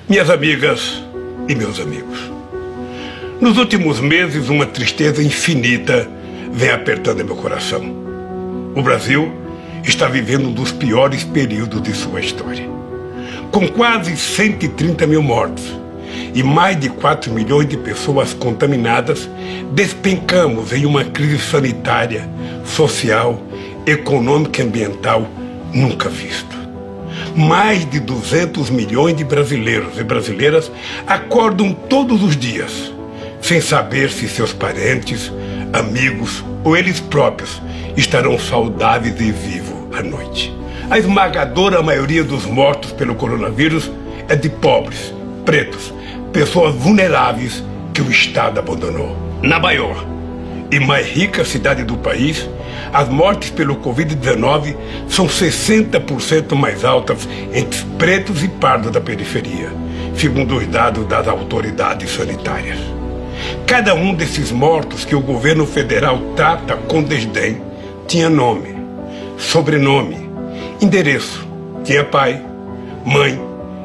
Minhas amigas e meus amigos, nos últimos meses uma tristeza infinita vem apertando meu coração. O Brasil está vivendo um dos piores períodos de sua história. Com quase 130 mil mortos e mais de 4 milhões de pessoas contaminadas, despencamos em uma crise sanitária, social, econômica e ambiental nunca vista. Mais de 200 milhões de brasileiros e brasileiras acordam todos os dias, sem saber se seus parentes, amigos ou eles próprios estarão saudáveis e vivos à noite. A esmagadora maioria dos mortos pelo coronavírus é de pobres, pretos, pessoas vulneráveis que o Estado abandonou. Na maior e mais rica cidade do país, as mortes pelo Covid-19 são 60% mais altas entre pretos e pardos da periferia, segundo os dados das autoridades sanitárias. Cada um desses mortos que o governo federal trata com desdém tinha nome, sobrenome, endereço, tinha pai, mãe,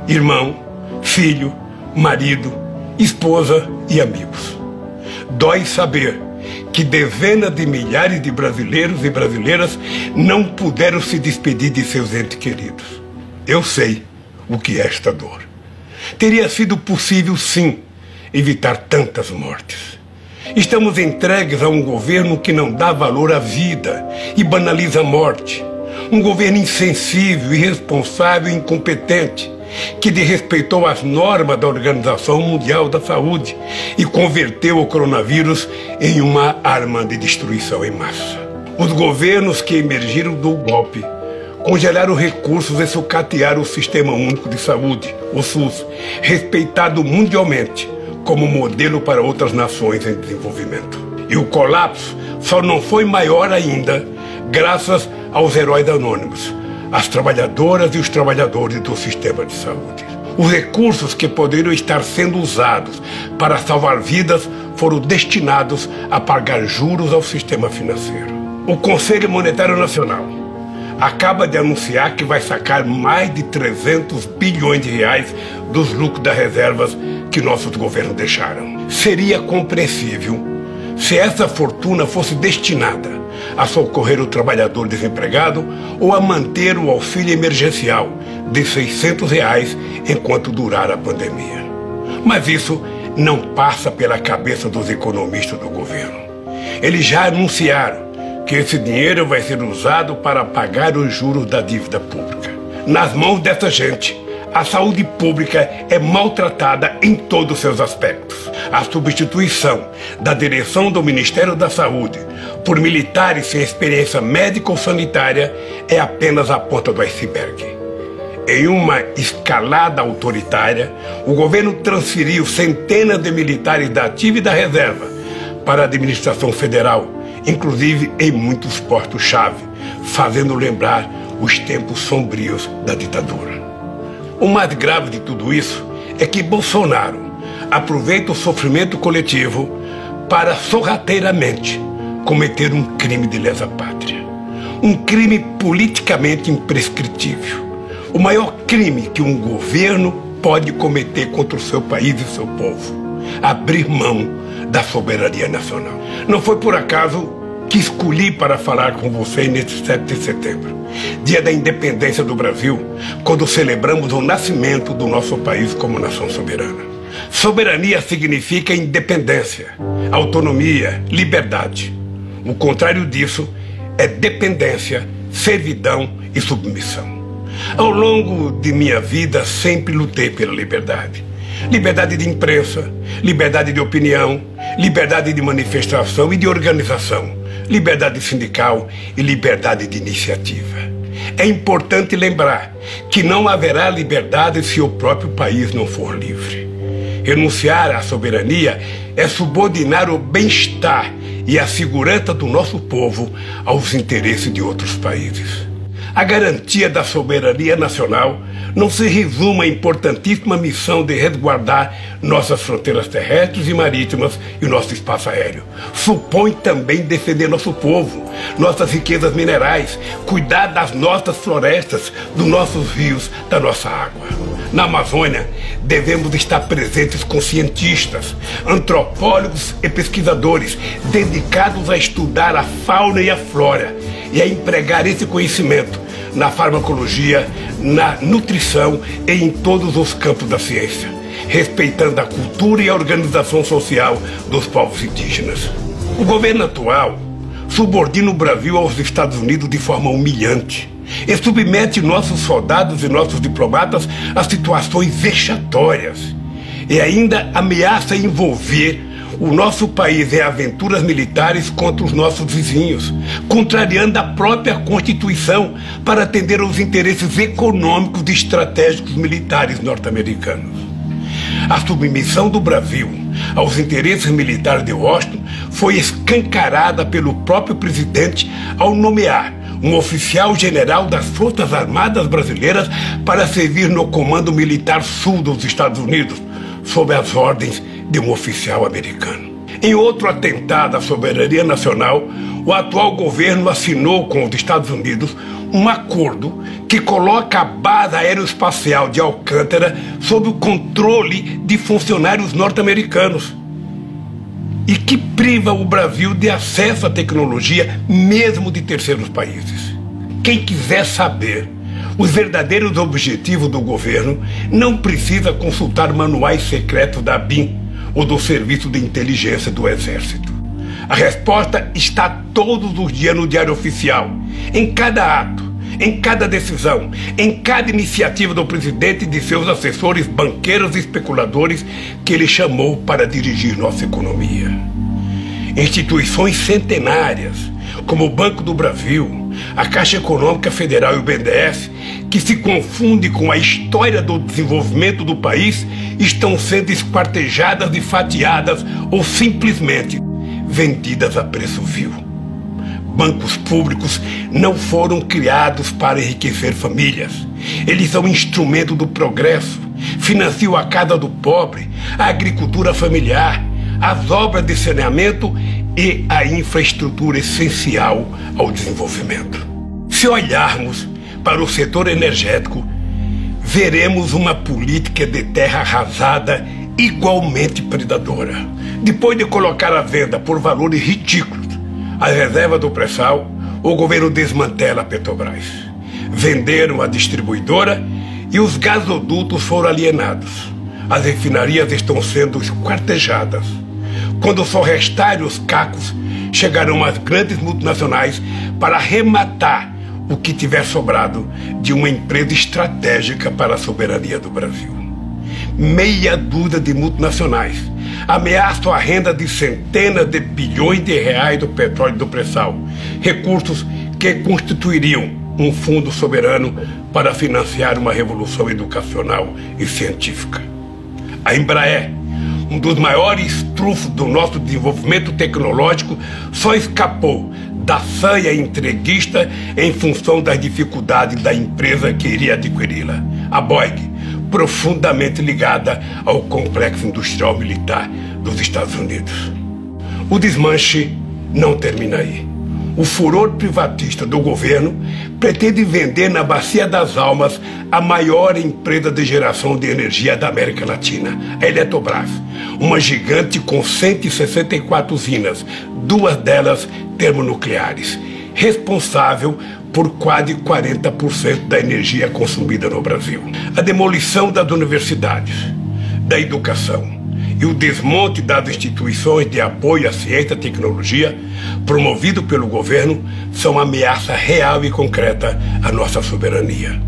irmão, filho, marido, esposa e amigos. Dói saber que dezenas de milhares de brasileiros e brasileiras não puderam se despedir de seus entes queridos. Eu sei o que é esta dor. Teria sido possível, sim, evitar tantas mortes. Estamos entregues a um governo que não dá valor à vida e banaliza a morte. Um governo insensível, irresponsável e incompetente, que desrespeitou as normas da Organização Mundial da Saúde e converteu o coronavírus em uma arma de destruição em massa. Os governos que emergiram do golpe congelaram recursos e sucatearam o Sistema Único de Saúde, o SUS, respeitado mundialmente como modelo para outras nações em desenvolvimento. E o colapso só não foi maior ainda graças aos heróis anônimos, as trabalhadoras e os trabalhadores do sistema de saúde. Os recursos que poderiam estar sendo usados para salvar vidas foram destinados a pagar juros ao sistema financeiro. O Conselho Monetário Nacional acaba de anunciar que vai sacar mais de 300 bilhões de reais dos lucros das reservas que nossos governos deixaram. Seria compreensível se essa fortuna fosse destinada a socorrer o trabalhador desempregado ou a manter o auxílio emergencial de R$600 enquanto durar a pandemia. Mas isso não passa pela cabeça dos economistas do governo. Eles já anunciaram que esse dinheiro vai ser usado para pagar os juros da dívida pública. Nas mãos dessa gente, a saúde pública é maltratada em todos os seus aspectos. A substituição da direção do Ministério da Saúde por militares sem experiência médica ou sanitária é apenas a ponta do iceberg. Em uma escalada autoritária, o governo transferiu centenas de militares da ativa e da reserva para a administração federal, inclusive em muitos postos-chave, fazendo lembrar os tempos sombrios da ditadura. O mais grave de tudo isso é que Bolsonaro aproveita o sofrimento coletivo para sorrateiramente cometer um crime de lesa-pátria. Um crime politicamente imprescritível. O maior crime que um governo pode cometer contra o seu país e seu povo. Abrir mão da soberania nacional. Não foi por acaso que escolhi para falar com vocês neste 7 de setembro, dia da independência do Brasil, quando celebramos o nascimento do nosso país como nação soberana. Soberania significa independência, autonomia, liberdade. O contrário disso é dependência, servidão e submissão. Ao longo de minha vida sempre lutei pela liberdade. Liberdade de imprensa, liberdade de opinião, liberdade de manifestação e de organização, liberdade sindical e liberdade de iniciativa. É importante lembrar que não haverá liberdade se o próprio país não for livre. Renunciar à soberania é subordinar o bem-estar e a segurança do nosso povo aos interesses de outros países. A garantia da soberania nacional não se resume à importantíssima missão de resguardar nossas fronteiras terrestres e marítimas e o nosso espaço aéreo. Supõe também defender nosso povo, nossas riquezas minerais, cuidar das nossas florestas, dos nossos rios, da nossa água. Na Amazônia, devemos estar presentes com cientistas, antropólogos e pesquisadores dedicados a estudar a fauna e a flora e a empregar esse conhecimento na farmacologia, na nutrição e em todos os campos da ciência, respeitando a cultura e a organização social dos povos indígenas. O governo atual subordina o Brasil aos Estados Unidos de forma humilhante e submete nossos soldados e nossos diplomatas a situações vexatórias e ainda ameaça envolver o nosso país em aventuras militares contra os nossos vizinhos, contrariando a própria Constituição para atender aos interesses econômicos e estratégicos militares norte-americanos. A submissão do Brasil aos interesses militares de Washington foi escancarada pelo próprio presidente ao nomear um oficial general das Forças Armadas Brasileiras para servir no Comando Militar Sul dos Estados Unidos, sob as ordens de um oficial americano. Em outro atentado à soberania nacional, o atual governo assinou com os Estados Unidos um acordo que coloca a base aeroespacial de Alcântara sob o controle de funcionários norte-americanos e que priva o Brasil de acesso à tecnologia mesmo de terceiros países. Quem quiser saber os verdadeiros objetivos do governo não precisa consultar manuais secretos da ABIN ou do Serviço de Inteligência do Exército. A resposta está todos os dias no Diário Oficial, em cada ato, em cada decisão, em cada iniciativa do presidente e de seus assessores, banqueiros e especuladores que ele chamou para dirigir nossa economia. Instituições centenárias, como o Banco do Brasil, a Caixa Econômica Federal e o BNDES, que se confundem com a história do desenvolvimento do país, estão sendo esquartejadas e fatiadas ou simplesmente vendidas a preço vil. Bancos públicos não foram criados para enriquecer famílias. Eles são instrumento do progresso, financiam a casa do pobre, a agricultura familiar, as obras de saneamento e a infraestrutura essencial ao desenvolvimento. Se olharmos para o setor energético, veremos uma política de terra arrasada igualmente predadora. Depois de colocar à venda por valores ridículos as reservas do pré-sal, o governo desmantela a Petrobras. Venderam a distribuidora e os gasodutos foram alienados. As refinarias estão sendo esquartejadas. Quando só restarem os cacos, chegarão as grandes multinacionais para arrematar o que tiver sobrado de uma empresa estratégica para a soberania do Brasil. Meia dúzia de multinacionais ameaçam a renda de centenas de bilhões de reais do petróleo e do pré-sal, recursos que constituiriam um fundo soberano para financiar uma revolução educacional e científica. A Embraer, um dos maiores trunfos do nosso desenvolvimento tecnológico, só escapou da sanha entreguista em função das dificuldades da empresa que iria adquiri-la. A Boeing, profundamente ligada ao complexo industrial militar dos Estados Unidos. O desmanche não termina aí. O furor privatista do governo pretende vender na Bacia das Almas a maior empresa de geração de energia da América Latina, a Eletrobras, uma gigante com 164 usinas, 2 delas termonucleares, responsável por quase 40% da energia consumida no Brasil. A demolição das universidades, da educação e o desmonte das instituições de apoio à ciência e tecnologia, promovido pelo governo, são ameaça real e concreta à nossa soberania.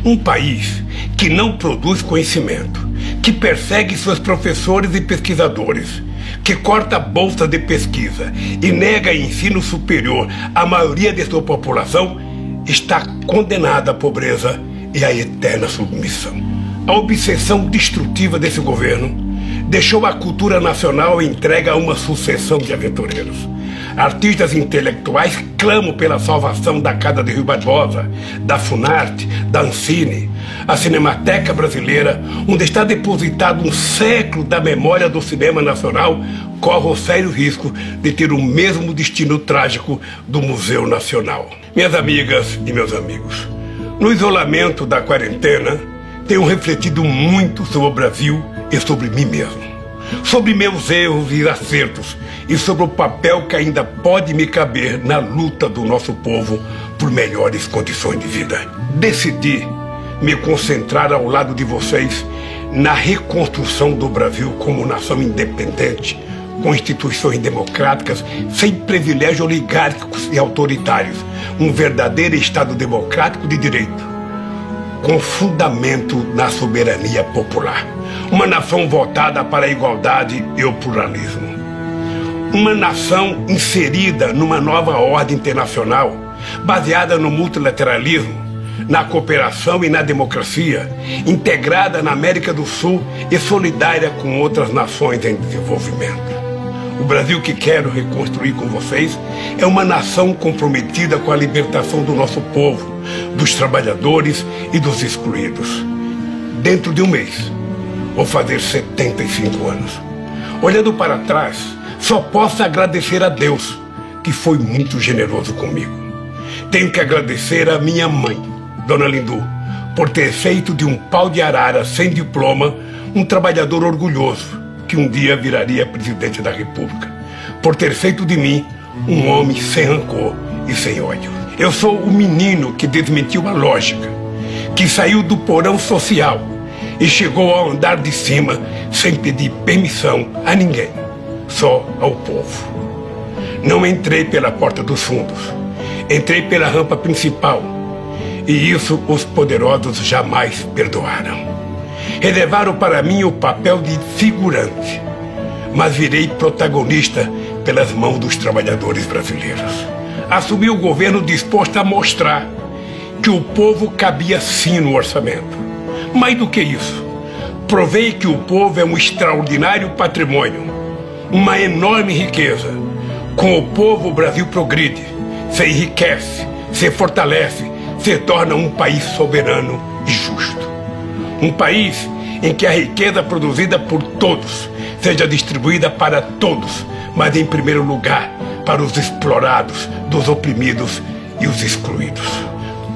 Um país que não produz conhecimento, que persegue seus professores e pesquisadores, que corta a bolsa de pesquisa e nega ensino superior à maioria de sua população, está condenada à pobreza e à eterna submissão. A obsessão destrutiva desse governo deixou a cultura nacional entregue a uma sucessão de aventureiros. Artistas intelectuais clamam pela salvação da Casa de Rui Barbosa, da Funarte, da Ancine. A Cinemateca Brasileira, onde está depositado um século da memória do cinema nacional, corre o sério risco de ter o mesmo destino trágico do Museu Nacional. Minhas amigas e meus amigos, no isolamento da quarentena, tenho refletido muito sobre o Brasil e sobre mim mesmo, sobre meus erros e acertos e sobre o papel que ainda pode me caber na luta do nosso povo por melhores condições de vida. Decidi me concentrar ao lado de vocês na reconstrução do Brasil como nação independente, com instituições democráticas, sem privilégios oligárquicos e autoritários, um verdadeiro Estado democrático de direito, com fundamento na soberania popular. Uma nação voltada para a igualdade e o pluralismo. Uma nação inserida numa nova ordem internacional, baseada no multilateralismo, na cooperação e na democracia, integrada na América do Sul e solidária com outras nações em desenvolvimento. O Brasil que quero reconstruir com vocês é uma nação comprometida com a libertação do nosso povo, dos trabalhadores e dos excluídos. Dentro de um mês, vou fazer 75 anos. Olhando para trás, só posso agradecer a Deus, que foi muito generoso comigo. Tenho que agradecer a minha mãe, Dona Lindu, por ter feito de um pau de arara sem diploma um trabalhador orgulhoso, que um dia viraria presidente da República, por ter feito de mim um homem sem rancor e sem ódio. Eu sou o menino que desmentiu a lógica, que saiu do porão social e chegou ao andar de cima sem pedir permissão a ninguém, só ao povo. Não entrei pela porta dos fundos, entrei pela rampa principal, e isso os poderosos jamais perdoaram. Relevaram para mim o papel de figurante, mas virei protagonista pelas mãos dos trabalhadores brasileiros. Assumi o governo disposto a mostrar que o povo cabia sim no orçamento. Mais do que isso, provei que o povo é um extraordinário patrimônio, uma enorme riqueza. Com o povo o Brasil progride, se enriquece, se fortalece, se torna um país soberano e justo. Um país em que a riqueza produzida por todos seja distribuída para todos, mas em primeiro lugar para os explorados, dos oprimidos e os excluídos.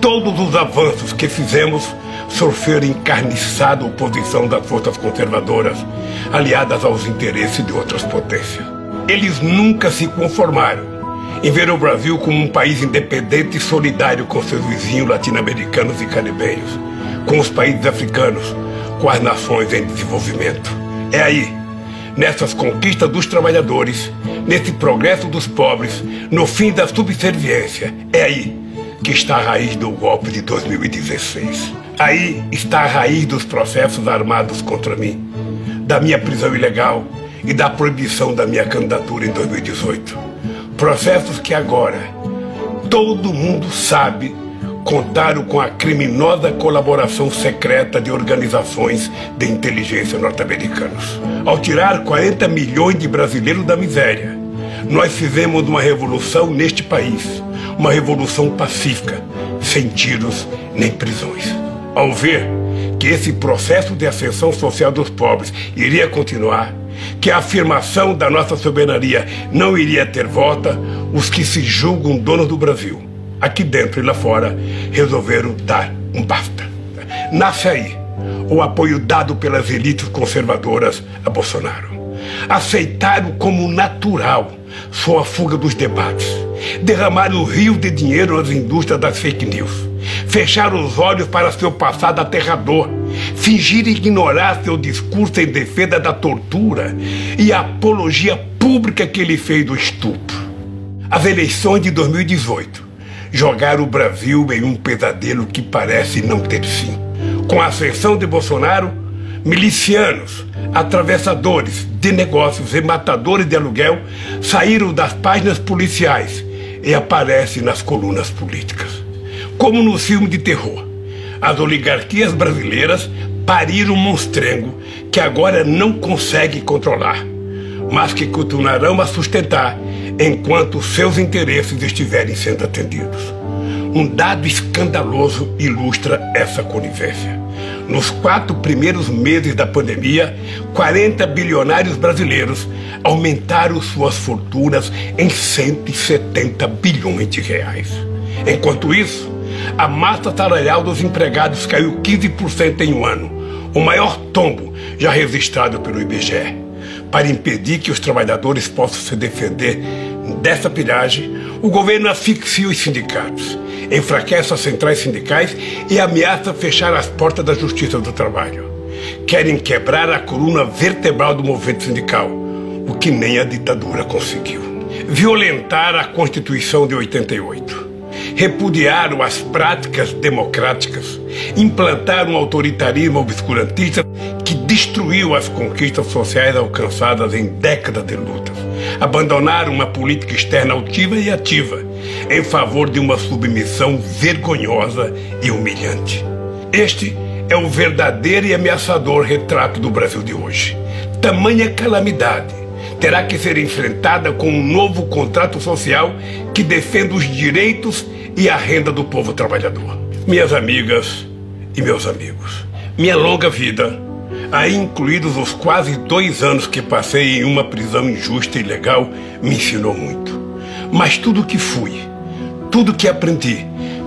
Todos os avanços que fizemos sofreram encarniçada oposição das forças conservadoras, aliadas aos interesses de outras potências. Eles nunca se conformaram em ver o Brasil como um país independente e solidário com seus vizinhos latino-americanos e caribenhos, com os países africanos, com as nações em desenvolvimento. É aí, nessas conquistas dos trabalhadores, nesse progresso dos pobres, no fim da subserviência, é aí que está a raiz do golpe de 2016. Aí está a raiz dos processos armados contra mim, da minha prisão ilegal e da proibição da minha candidatura em 2018. Processos que agora todo mundo sabe contaram com a criminosa colaboração secreta de organizações de inteligência norte-americanos. Ao tirar 40 milhões de brasileiros da miséria, nós fizemos uma revolução neste país, uma revolução pacífica, sem tiros nem prisões. Ao ver que esse processo de ascensão social dos pobres iria continuar, que a afirmação da nossa soberania não iria ter volta, os que se julgam donos do Brasil, aqui dentro e lá fora, resolveram dar um basta. Nasce aí o apoio dado pelas elites conservadoras a Bolsonaro. Aceitaram como natural sua fuga dos debates, derramaram rios de dinheiro nas indústrias das fake news, fecharam os olhos para seu passado aterrador, fingiram ignorar seu discurso em defesa da tortura e a apologia pública que ele fez do estupro. As eleições de 2018 jogaram o Brasil em um pesadelo que parece não ter fim. Com a ascensão de Bolsonaro, milicianos, atravessadores de negócios e matadores de aluguel saíram das páginas policiais e aparecem nas colunas políticas. Como no filme de terror, as oligarquias brasileiras pariram um monstrengo que agora não consegue controlar, mas que continuarão a sustentar enquanto seus interesses estiverem sendo atendidos. Um dado escandaloso ilustra essa conivência. Nos 4 primeiros meses da pandemia, 40 bilionários brasileiros aumentaram suas fortunas em 170 bilhões de reais. Enquanto isso, A massa salarial dos empregados caiu 15% em um ano, o maior tombo já registrado pelo IBGE. Para impedir que os trabalhadores possam se defender dessa pilhagem, o governo asfixia os sindicatos, enfraquece as centrais sindicais e ameaça fechar as portas da Justiça do Trabalho. Querem quebrar a coluna vertebral do movimento sindical, o que nem a ditadura conseguiu. Violentaram a Constituição de 88. Repudiaram as práticas democráticas, implantaram um autoritarismo obscurantista que destruiu as conquistas sociais alcançadas em décadas de lutas. Abandonaram uma política externa altiva e ativa em favor de uma submissão vergonhosa e humilhante. Este é o verdadeiro e ameaçador retrato do Brasil de hoje. Tamanha calamidade terá que ser enfrentada com um novo contrato social que defenda os direitos e a renda do povo trabalhador. Minhas amigas e meus amigos, minha longa vida, aí incluídos os quase 2 anos que passei em uma prisão injusta e ilegal, me ensinou muito. Mas tudo que fui, tudo que aprendi,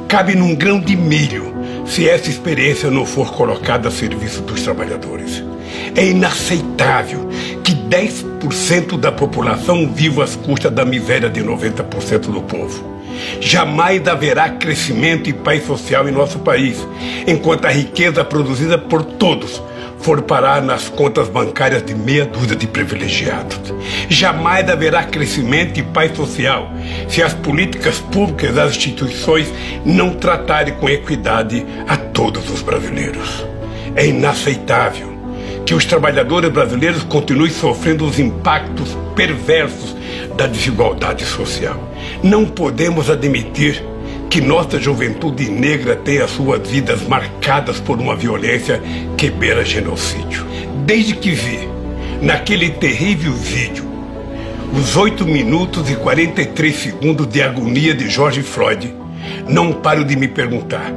cabe num grão de milho se essa experiência não for colocada a serviço dos trabalhadores. É inaceitável que 10% da população viva às custas da miséria de 90% do povo. Jamais haverá crescimento e paz social em nosso país, enquanto a riqueza produzida por todos for parar nas contas bancárias de meia dúzia de privilegiados. Jamais haverá crescimento e paz social se as políticas públicas e as instituições não tratarem com equidade a todos os brasileiros. É inaceitável que os trabalhadores brasileiros continuem sofrendo os impactos perversos da desigualdade social. Não podemos admitir que nossa juventude negra tenha suas vidas marcadas por uma violência que beira genocídio. Desde que vi, naquele terrível vídeo, os 8 minutos e 43 segundos de agonia de George Floyd, não paro de me perguntar: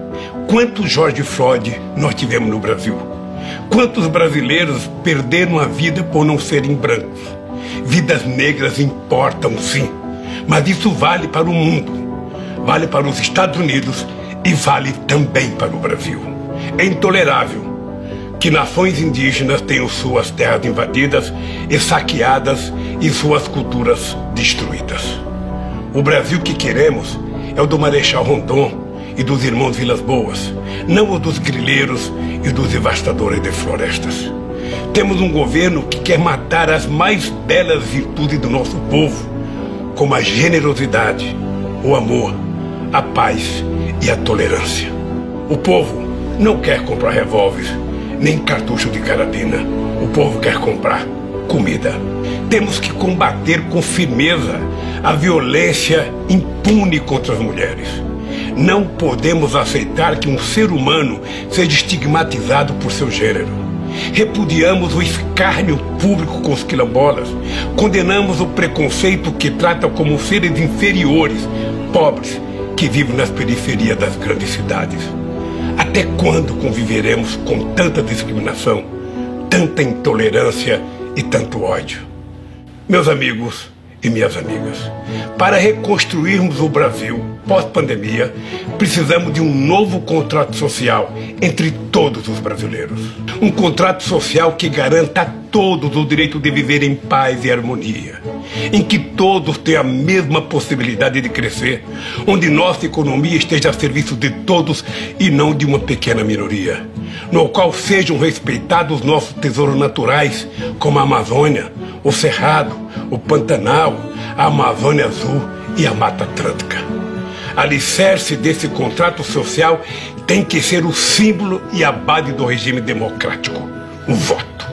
quantos George Floyd nós tivemos no Brasil? Quantos brasileiros perderam a vida por não serem brancos? Vidas negras importam, sim, mas isso vale para o mundo. Vale para os Estados Unidos e vale também para o Brasil. É intolerável que nações indígenas tenham suas terras invadidas e saqueadas e suas culturas destruídas. O Brasil que queremos é o do Marechal Rondon e dos irmãos Vilas Boas, não o dos grileiros e dos devastadores de florestas. Temos um governo que quer matar as mais belas virtudes do nosso povo, como a generosidade, o amor, a paz e a tolerância. O povo não quer comprar revólver, nem cartucho de carabina. O povo quer comprar comida. Temos que combater com firmeza a violência impune contra as mulheres. Não podemos aceitar que um ser humano seja estigmatizado por seu gênero. Repudiamos o escárnio público com os quilombolas. Condenamos o preconceito que trata como seres inferiores, pobres, que vivem nas periferias das grandes cidades. Até quando conviveremos com tanta discriminação, tanta intolerância e tanto ódio? Meus amigos e minhas amigas, para reconstruirmos o Brasil pós-pandemia, precisamos de um novo contrato social entre todos os brasileiros. Um contrato social que garanta a todos o direito de viver em paz e harmonia, em que todos tenham a mesma possibilidade de crescer, onde nossa economia esteja a serviço de todos e não de uma pequena minoria, no qual sejam respeitados nossos tesouros naturais, como a Amazônia, o Cerrado, o Pantanal, a Amazônia Azul e a Mata Atlântica. Alicerce desse contrato social tem que ser o símbolo e a base do regime democrático, o voto.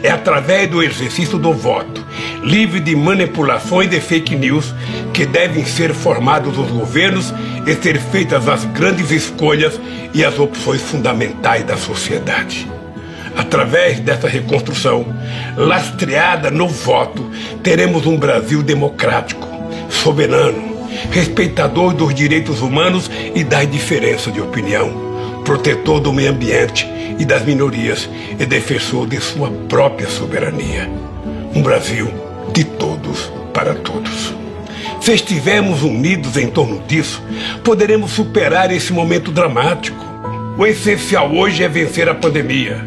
É através do exercício do voto, livre de manipulações e fake news, que devem ser formados os governos e ser feitas as grandes escolhas e as opções fundamentais da sociedade. Através dessa reconstrução, lastreada no voto, teremos um Brasil democrático, soberano, respeitador dos direitos humanos e das diferenças de opinião, protetor do meio ambiente e das minorias e defensor de sua própria soberania. Um Brasil de todos para todos. Se estivermos unidos em torno disso, poderemos superar esse momento dramático. O essencial hoje é vencer a pandemia,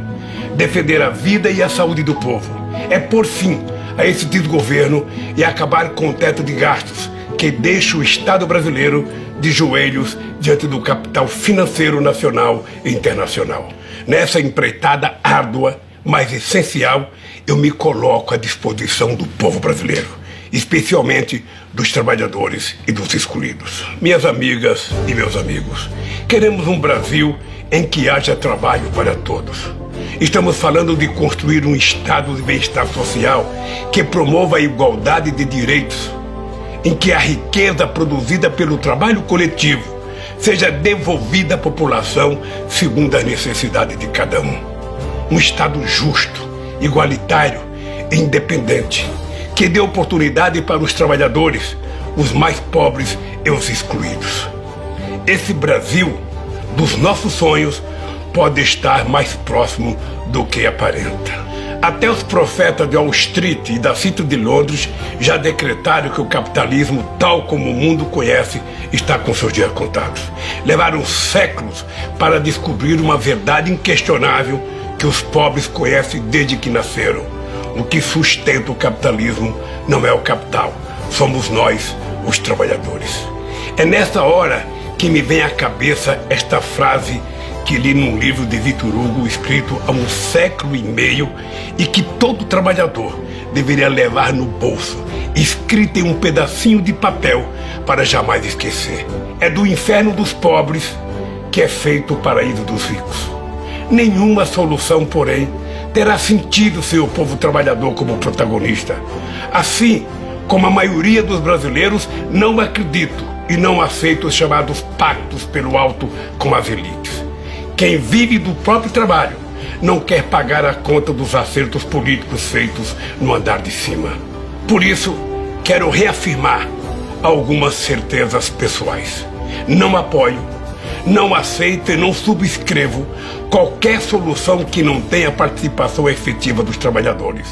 defender a vida e a saúde do povo. É pôr fim a esse desgoverno e acabar com o teto de gastos que deixa o Estado brasileiro de joelhos diante do capital financeiro nacional e internacional. Nessa empreitada árdua, mas essencial, eu me coloco à disposição do povo brasileiro, especialmente dos trabalhadores e dos excluídos. Minhas amigas e meus amigos, queremos um Brasil em que haja trabalho para todos. Estamos falando de construir um estado de bem-estar social que promova a igualdade de direitos, em que a riqueza produzida pelo trabalho coletivo seja devolvida à população segundo as necessidades de cada um. Um Estado justo, igualitário e independente, que dê oportunidade para os trabalhadores, os mais pobres e os excluídos. Esse Brasil dos nossos sonhos pode estar mais próximo do que aparenta. Até os profetas de Wall Street e da City de Londres já decretaram que o capitalismo, tal como o mundo conhece, está com seus dias contados. Levaram séculos para descobrir uma verdade inquestionável que os pobres conhecem desde que nasceram. O que sustenta o capitalismo não é o capital, somos nós, os trabalhadores. É nessa hora que me vem à cabeça esta frase que li num livro de Victor Hugo, escrito há 1 século e meio, e que todo trabalhador deveria levar no bolso, escrita em um pedacinho de papel para jamais esquecer. É do inferno dos pobres que é feito o paraíso dos ricos. Nenhuma solução, porém, terá sentido sem o povo trabalhador como protagonista. Assim como a maioria dos brasileiros não acredito e não aceito os chamados pactos pelo alto com as elites. Quem vive do próprio trabalho não quer pagar a conta dos acertos políticos feitos no andar de cima. Por isso, quero reafirmar algumas certezas pessoais. Não apoio, não aceito e não subscrevo qualquer solução que não tenha participação efetiva dos trabalhadores.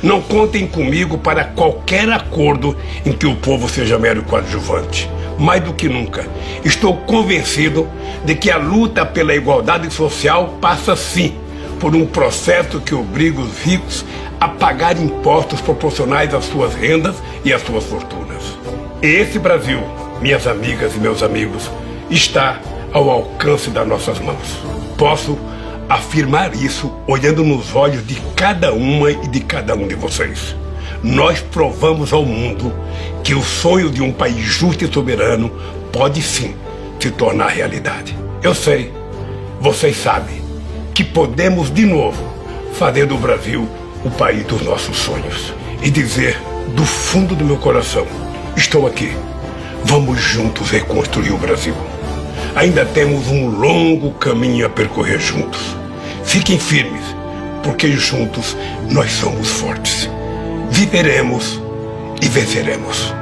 Não contem comigo para qualquer acordo em que o povo seja mero coadjuvante. Mais do que nunca, estou convencido de que a luta pela igualdade social passa sim por um processo que obriga os ricos a pagar impostos proporcionais às suas rendas e às suas fortunas. E esse Brasil, minhas amigas e meus amigos, está ao alcance das nossas mãos. Posso afirmar isso olhando nos olhos de cada uma e de cada um de vocês. Nós provamos ao mundo que o sonho de um país justo e soberano pode sim se tornar realidade. Eu sei, vocês sabem, que podemos de novo fazer do Brasil o país dos nossos sonhos. E dizer do fundo do meu coração, estou aqui, vamos juntos reconstruir o Brasil. Ainda temos um longo caminho a percorrer juntos. Fiquem firmes, porque juntos nós somos fortes. Viveremos e venceremos.